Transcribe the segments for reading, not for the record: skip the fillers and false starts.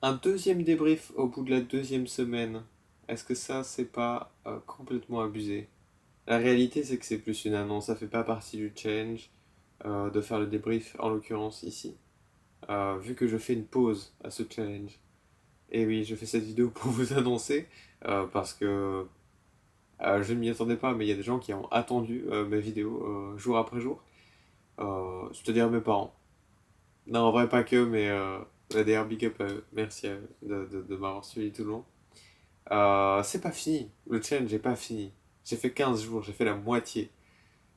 Un deuxième débrief au bout de la deuxième semaine, est-ce que ça, c'est pas complètement abusé? La réalité, c'est que c'est plus une annonce, ça fait pas partie du challenge de faire le débrief, en l'occurrence ici. Vu que je fais une pause à ce challenge. Et oui, je fais cette vidéo pour vous annoncer, parce que je ne m'y attendais pas, mais il y a des gens qui ont attendu mes vidéos jour après jour. C'est-à-dire mes parents. Non, en vrai, pas que, mais d'ailleurs, big up à eux. Merci à eux de m'avoir suivi tout le long. C'est pas fini. Le challenge n'est pas fini. J'ai fait 15 jours, j'ai fait la moitié.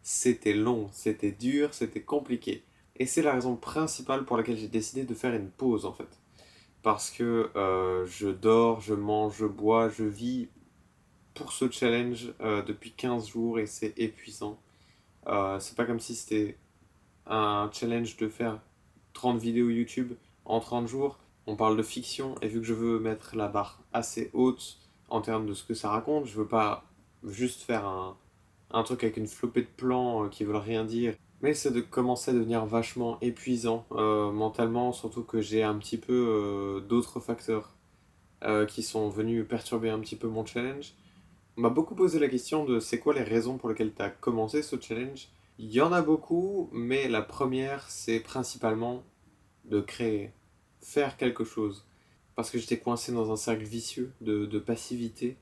C'était long, c'était dur, c'était compliqué. Et c'est la raison principale pour laquelle j'ai décidé de faire une pause en fait. Parce que je dors, je mange, je bois, je vis pour ce challenge depuis 15 jours et c'est épuisant. C'est pas comme si c'était un challenge de faire 30 vidéos YouTube en 30 jours. On parle de fiction et vu que je veux mettre la barre assez haute en termes de ce que ça raconte, je veux pas juste faire un truc avec une flopée de plans qui veulent rien dire. Mais c'est de commencer à devenir vachement épuisant mentalement, surtout que j'ai un petit peu d'autres facteurs qui sont venus perturber un petit peu mon challenge. On m'a beaucoup posé la question de c'est quoi les raisons pour lesquelles tu as commencé ce challenge. Il y en a beaucoup, mais la première, c'est principalement de créer, faire quelque chose. Parce que j'étais coincé dans un cercle vicieux de passivité.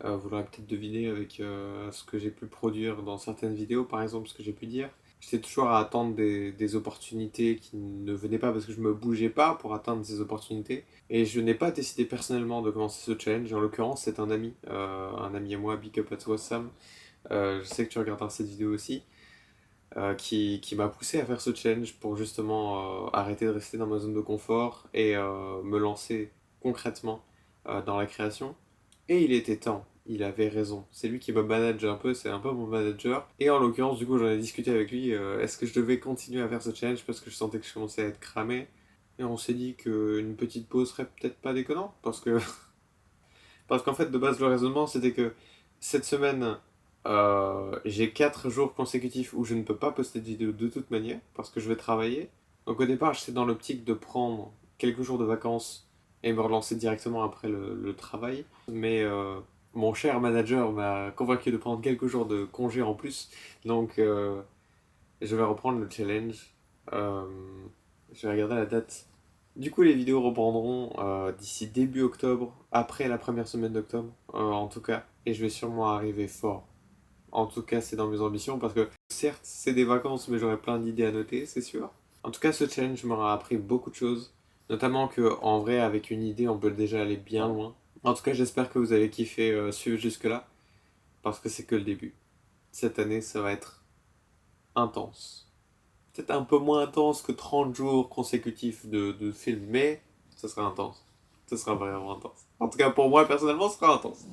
Vous l'aurez peut-être deviné avec ce que j'ai pu produire dans certaines vidéos, par exemple, ce que j'ai pu dire. J'étais toujours à attendre des opportunités qui ne venaient pas parce que je me bougeais pas pour atteindre ces opportunités. Et je n'ai pas décidé personnellement de commencer ce challenge. En l'occurrence, c'est un ami à moi, big up à toi Sam. Je sais que tu regarderas cette vidéo aussi, qui m'a poussé à faire ce challenge pour justement arrêter de rester dans ma zone de confort et me lancer concrètement dans la création. Et il était temps, il avait raison. C'est lui qui me manage un peu, c'est un peu mon manager. Et en l'occurrence, du coup, j'en ai discuté avec lui. Est-ce que je devais continuer à faire ce challenge parce que je sentais que je commençais à être cramé. Et on s'est dit qu'une petite pause serait peut-être pas déconnant. Parce qu'en fait, de base, le raisonnement, c'était que cette semaine, j'ai 4 jours consécutifs où je ne peux pas poster de vidéo de toute manière parce que je vais travailler. Donc au départ, j'étais dans l'optique de prendre quelques jours de vacances et me relancer directement après le travail. Mais mon cher manager m'a convaincu de prendre quelques jours de congé en plus. Donc je vais reprendre le challenge. Euh, je vais regarder la date. Du coup, les vidéos reprendront d'ici début octobre, après la première semaine d'octobre, en tout cas. Et je vais sûrement arriver fort. En tout cas, c'est dans mes ambitions parce que certes, c'est des vacances, mais j'aurai plein d'idées à noter, c'est sûr. En tout cas, ce challenge m'aura appris beaucoup de choses. Notamment que, en vrai, avec une idée, on peut déjà aller bien loin. En tout cas, j'espère que vous avez kiffé suivre jusque-là, parce que c'est que le début. Cette année, ça va être intense. Peut-être un peu moins intense que 30 jours consécutifs de film, mais ça sera intense. Ça sera vraiment intense. En tout cas, pour moi, personnellement, ce sera intense.